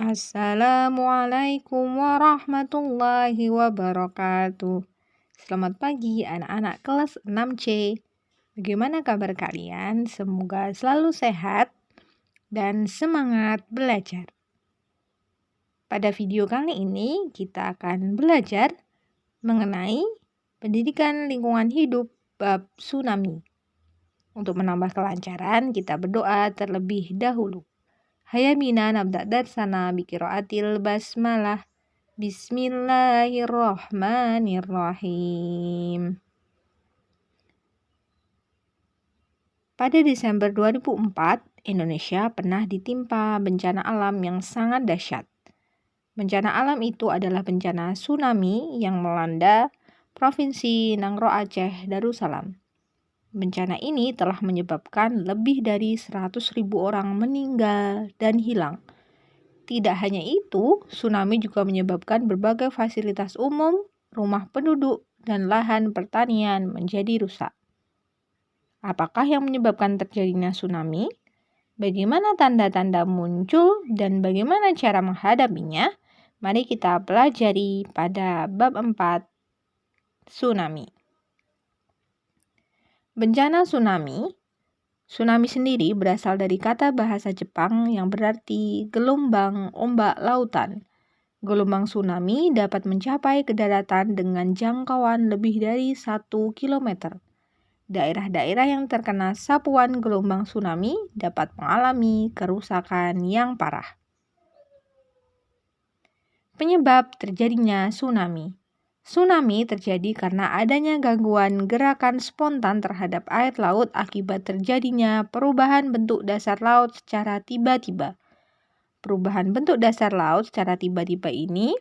Assalamualaikum warahmatullahi wabarakatuh. Selamat pagi anak-anak kelas 6C. Bagaimana kabar kalian? Semoga selalu sehat dan semangat belajar. Pada video kali ini kita akan belajar mengenai pendidikan lingkungan hidup bab tsunami. Untuk menambah kelancaran, kita berdoa terlebih dahulu. Hayya bina nabda darsana biqiraatil basmalah. Bismillahirrahmanirrahim. Pada Desember 2004, Indonesia pernah ditimpa bencana alam yang sangat dahsyat. Bencana alam itu adalah bencana tsunami yang melanda Provinsi Nangro Aceh Darussalam. Bencana ini telah menyebabkan lebih dari 100.000 orang meninggal dan hilang. Tidak hanya itu, tsunami juga menyebabkan berbagai fasilitas umum, rumah penduduk, dan lahan pertanian menjadi rusak. Apakah yang menyebabkan terjadinya tsunami? Bagaimana tanda-tanda muncul dan bagaimana cara menghadapinya? Mari kita pelajari pada bab 4, tsunami. Bencana tsunami. Tsunami sendiri berasal dari kata bahasa Jepang yang berarti gelombang ombak lautan. Gelombang tsunami dapat mencapai ke daratan dengan jangkauan lebih dari 1 km. Daerah-daerah yang terkena sapuan gelombang tsunami dapat mengalami kerusakan yang parah. Penyebab terjadinya tsunami. Tsunami terjadi karena adanya gangguan gerakan spontan terhadap air laut akibat terjadinya perubahan bentuk dasar laut secara tiba-tiba. Perubahan bentuk dasar laut secara tiba-tiba ini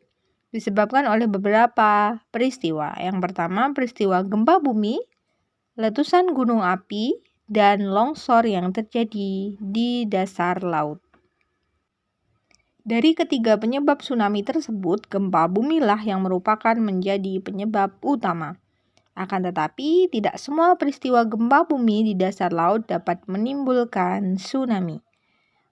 disebabkan oleh beberapa peristiwa. Yang pertama, peristiwa gempa bumi, letusan gunung api, dan longsor yang terjadi di dasar laut. Dari ketiga penyebab tsunami tersebut, gempa bumilah yang merupakan menjadi penyebab utama. Akan tetapi, tidak semua peristiwa gempa bumi di dasar laut dapat menimbulkan tsunami.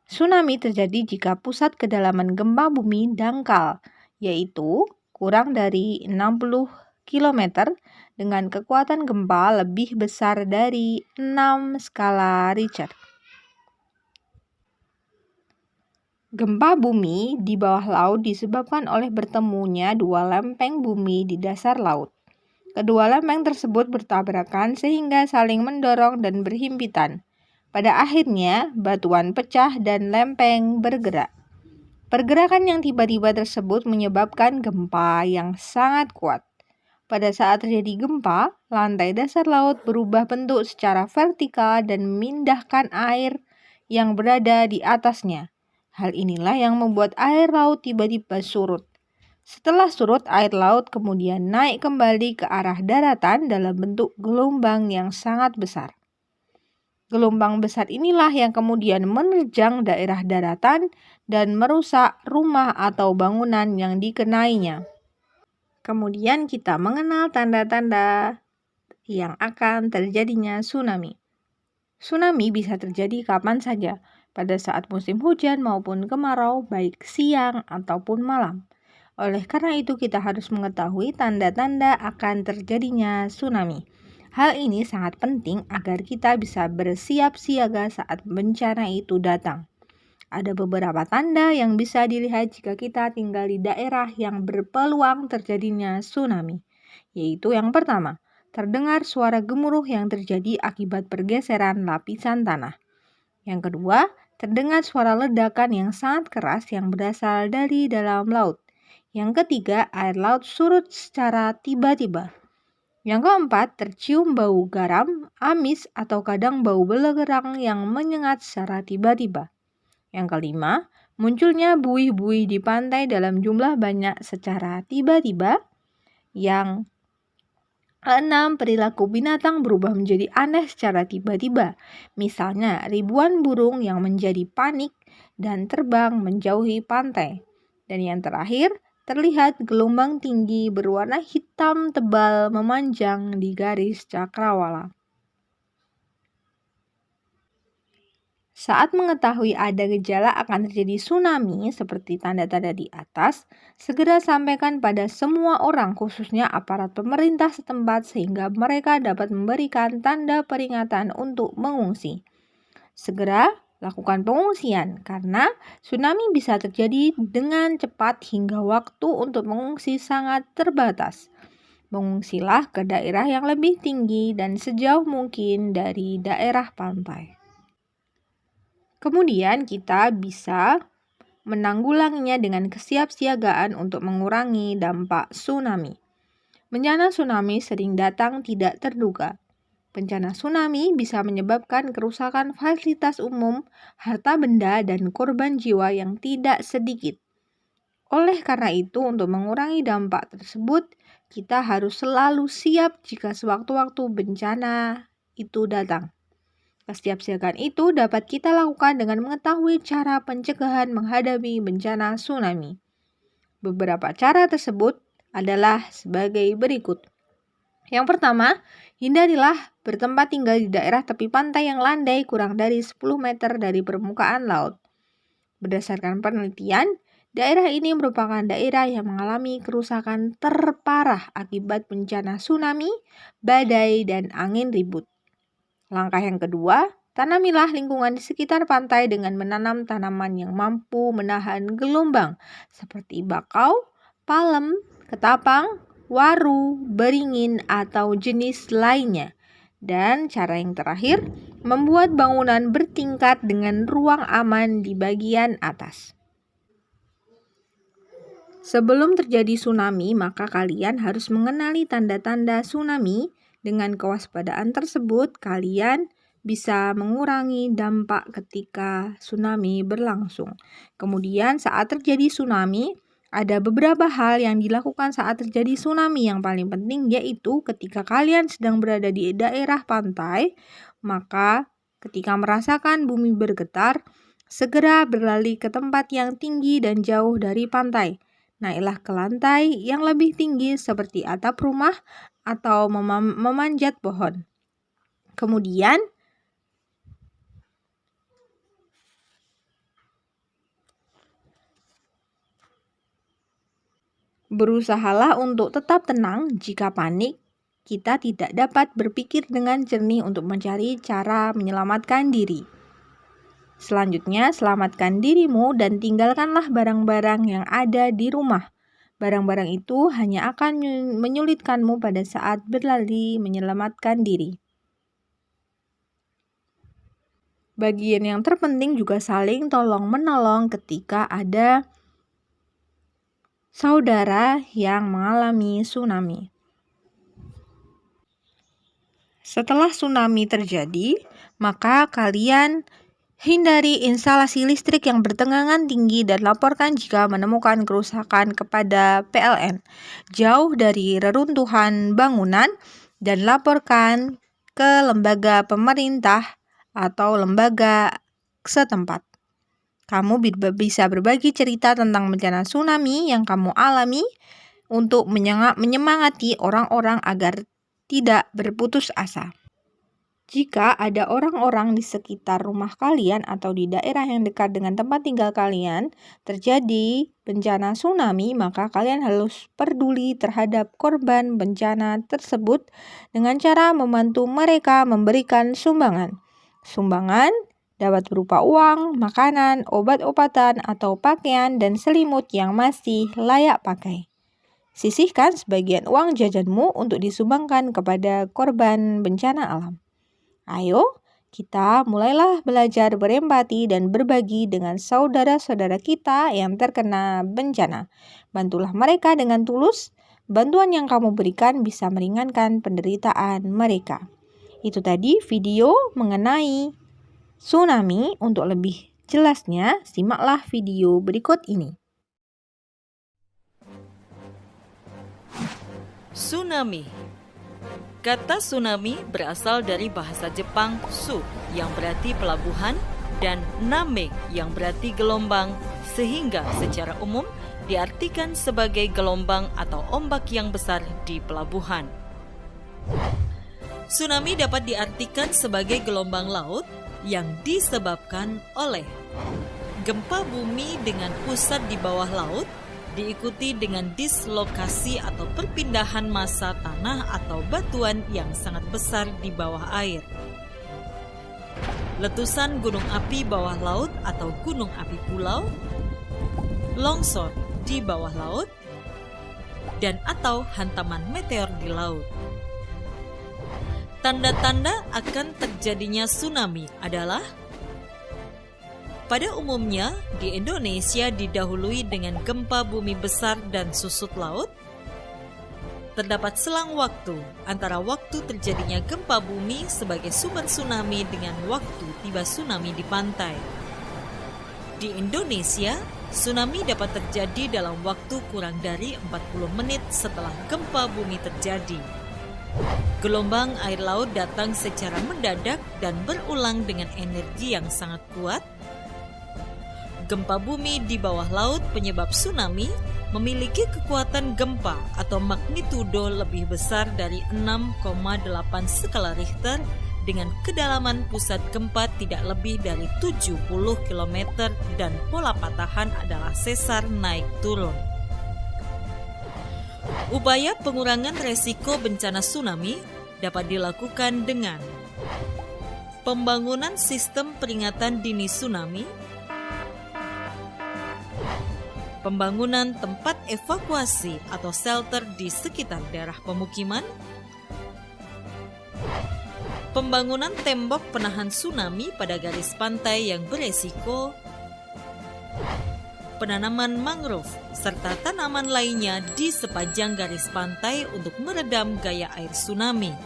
Tsunami terjadi jika pusat kedalaman gempa bumi dangkal, yaitu kurang dari 60 km dengan kekuatan gempa lebih besar dari 6 skala Richter. Gempa bumi di bawah laut disebabkan oleh bertemunya dua lempeng bumi di dasar laut. Kedua lempeng tersebut bertabrakan sehingga saling mendorong dan berhimpitan. Pada akhirnya, batuan pecah dan lempeng bergerak. Pergerakan yang tiba-tiba tersebut menyebabkan gempa yang sangat kuat. Pada saat terjadi gempa, lantai dasar laut berubah bentuk secara vertikal dan memindahkan air yang berada di atasnya. Hal inilah yang membuat air laut tiba-tiba surut. Setelah surut, air laut kemudian naik kembali ke arah daratan dalam bentuk gelombang yang sangat besar. Gelombang besar inilah yang kemudian menerjang daerah daratan dan merusak rumah atau bangunan yang dikenainya. Kemudian kita mengenal tanda-tanda yang akan terjadinya tsunami. Tsunami bisa terjadi kapan saja, pada saat musim hujan maupun kemarau, baik siang ataupun malam. Oleh karena itu kita harus mengetahui tanda-tanda akan terjadinya tsunami. Hal ini sangat penting agar kita bisa bersiap siaga saat bencana itu datang. Ada beberapa tanda yang bisa dilihat jika kita tinggal di daerah yang berpeluang terjadinya tsunami, yaitu yang pertama, terdengar suara gemuruh yang terjadi akibat pergeseran lapisan tanah. Yang kedua, terdengar suara ledakan yang sangat keras yang berasal dari dalam laut. Yang ketiga, air laut surut secara tiba-tiba. Yang keempat, tercium bau garam, amis, atau kadang bau belerang yang menyengat secara tiba-tiba. Yang kelima, munculnya buih-buih di pantai dalam jumlah banyak secara tiba-tiba. Yang keenam, perilaku binatang berubah menjadi aneh secara tiba-tiba. Misalnya, ribuan burung yang menjadi panik dan terbang menjauhi pantai. Dan yang terakhir, terlihat gelombang tinggi berwarna hitam tebal memanjang di garis cakrawala. Saat mengetahui ada gejala akan terjadi tsunami seperti tanda-tanda di atas, segera sampaikan pada semua orang khususnya aparat pemerintah setempat sehingga mereka dapat memberikan tanda peringatan untuk mengungsi. Segera lakukan pengungsian karena tsunami bisa terjadi dengan cepat hingga waktu untuk mengungsi sangat terbatas. Mengungsilah ke daerah yang lebih tinggi dan sejauh mungkin dari daerah pantai. Kemudian kita bisa menanggulanginya dengan kesiapsiagaan untuk mengurangi dampak tsunami. Bencana tsunami sering datang tidak terduga. Bencana tsunami bisa menyebabkan kerusakan fasilitas umum, harta benda, dan korban jiwa yang tidak sedikit. Oleh karena itu, untuk mengurangi dampak tersebut, kita harus selalu siap jika sewaktu-waktu bencana itu datang. Kesiapsiagaan itu dapat kita lakukan dengan mengetahui cara pencegahan menghadapi bencana tsunami. Beberapa cara tersebut adalah sebagai berikut. Yang pertama, hindarilah bertempat tinggal di daerah tepi pantai yang landai kurang dari 10 meter dari permukaan laut. Berdasarkan penelitian, daerah ini merupakan daerah yang mengalami kerusakan terparah akibat bencana tsunami, badai, dan angin ribut. Langkah yang kedua, tanamilah lingkungan di sekitar pantai dengan menanam tanaman yang mampu menahan gelombang seperti bakau, palem, ketapang, waru, beringin, atau jenis lainnya. Dan cara yang terakhir, membuat bangunan bertingkat dengan ruang aman di bagian atas. Sebelum terjadi tsunami, maka kalian harus mengenali tanda-tanda tsunami. Dengan kewaspadaan tersebut, kalian bisa mengurangi dampak ketika tsunami berlangsung. Kemudian saat terjadi tsunami, ada beberapa hal yang dilakukan saat terjadi tsunami. Yang paling penting yaitu ketika kalian sedang berada di daerah pantai, maka ketika merasakan bumi bergetar, segera berlari ke tempat yang tinggi dan jauh dari pantai. Naiklah ke lantai yang lebih tinggi seperti atap rumah atau memanjat pohon. Kemudian, berusahalah untuk tetap tenang. Jika panik, kita tidak dapat berpikir dengan jernih untuk mencari cara menyelamatkan diri. Selanjutnya, selamatkan dirimu dan tinggalkanlah barang-barang yang ada di rumah. Barang-barang itu hanya akan menyulitkanmu pada saat berlari menyelamatkan diri. Bagian yang terpenting juga saling tolong-menolong ketika ada saudara yang mengalami tsunami. Setelah tsunami terjadi, maka kalian hindari instalasi listrik yang bertegangan tinggi dan laporkan jika menemukan kerusakan kepada PLN. Jauh dari reruntuhan bangunan dan laporkan ke lembaga pemerintah atau lembaga setempat. Kamu bisa berbagi cerita tentang bencana tsunami yang kamu alami untuk menyemangati orang-orang agar tidak berputus asa. Jika ada orang-orang di sekitar rumah kalian atau di daerah yang dekat dengan tempat tinggal kalian terjadi bencana tsunami, maka kalian harus peduli terhadap korban bencana tersebut dengan cara membantu mereka memberikan sumbangan. Sumbangan dapat berupa uang, makanan, obat-obatan, atau pakaian dan selimut yang masih layak pakai. Sisihkan sebagian uang jajanmu untuk disumbangkan kepada korban bencana alam. Ayo, kita mulailah belajar berempati dan berbagi dengan saudara-saudara kita yang terkena bencana. Bantulah mereka dengan tulus. Bantuan yang kamu berikan bisa meringankan penderitaan mereka. Itu tadi video mengenai tsunami. Untuk lebih jelasnya, simaklah video berikut ini. Tsunami. Kata tsunami berasal dari bahasa Jepang su yang berarti pelabuhan dan name yang berarti gelombang, sehingga secara umum diartikan sebagai gelombang atau ombak yang besar di pelabuhan. Tsunami dapat diartikan sebagai gelombang laut, yang disebabkan oleh gempa bumi dengan pusat di bawah laut, diikuti dengan dislokasi atau perpindahan massa tanah atau batuan yang sangat besar di bawah air. Letusan gunung api bawah laut atau gunung api pulau, longsor di bawah laut, dan atau hantaman meteor di laut. Tanda-tanda akan terjadinya tsunami adalah: pada umumnya, di Indonesia didahului dengan gempa bumi besar dan susut laut. Terdapat selang waktu antara waktu terjadinya gempa bumi sebagai sumber tsunami dengan waktu tiba tsunami di pantai. Di Indonesia, tsunami dapat terjadi dalam waktu kurang dari 40 menit setelah gempa bumi terjadi. Gelombang air laut datang secara mendadak dan berulang dengan energi yang sangat kuat. Gempa bumi di bawah laut penyebab tsunami memiliki kekuatan gempa atau magnitudo lebih besar dari 6,8 skala Richter dengan kedalaman pusat gempa tidak lebih dari 70 km dan pola patahan adalah sesar naik turun. Upaya pengurangan resiko bencana tsunami dapat dilakukan dengan pembangunan sistem peringatan dini tsunami, pembangunan tempat evakuasi atau shelter di sekitar daerah pemukiman, pembangunan tembok penahan tsunami pada garis pantai yang beresiko, penanaman mangrove, serta tanaman lainnya di sepanjang garis pantai untuk meredam gaya air tsunami.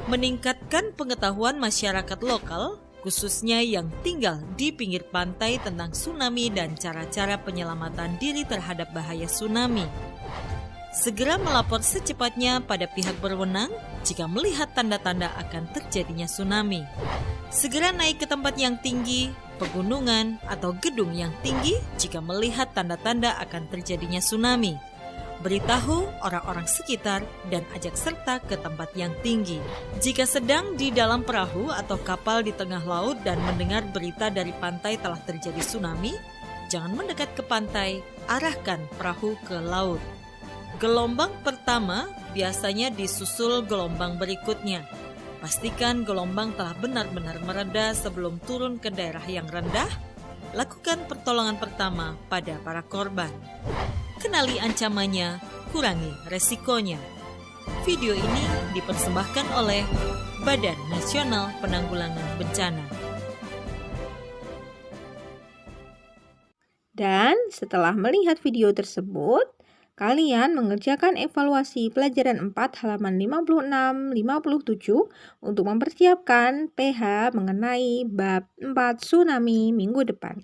Meningkatkan pengetahuan masyarakat lokal, khususnya yang tinggal di pinggir pantai tentang tsunami dan cara-cara penyelamatan diri terhadap bahaya tsunami. Segera melapor secepatnya pada pihak berwenang jika melihat tanda-tanda akan terjadinya tsunami. Segera naik ke tempat yang tinggi, pegunungan, atau gedung yang tinggi jika melihat tanda-tanda akan terjadinya tsunami. Beritahu orang-orang sekitar dan ajak serta ke tempat yang tinggi. Jika sedang di dalam perahu atau kapal di tengah laut dan mendengar berita dari pantai telah terjadi tsunami, jangan mendekat ke pantai, arahkan perahu ke laut. Gelombang pertama biasanya disusul gelombang berikutnya. Pastikan gelombang telah benar-benar mereda sebelum turun ke daerah yang rendah. Lakukan pertolongan pertama pada para korban. Kenali ancamannya, kurangi resikonya. Video ini dipersembahkan oleh Badan Nasional Penanggulangan Bencana. Dan setelah melihat video tersebut, kalian mengerjakan evaluasi pelajaran 4 halaman 56-57 untuk mempersiapkan PH mengenai bab 4 tsunami minggu depan.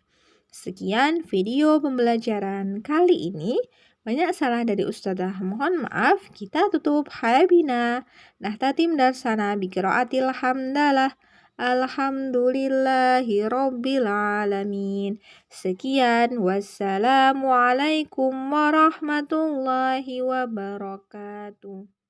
Sekian video pembelajaran kali ini. Banyak salah dari Ustazah, mohon maaf. Kita tutup halabina. Nahtatim darsana biqiraatil hamdalah. Alhamdulillahi Rabbil Alamin. Sekian, wassalamualaikum warahmatullahi wabarakatuh.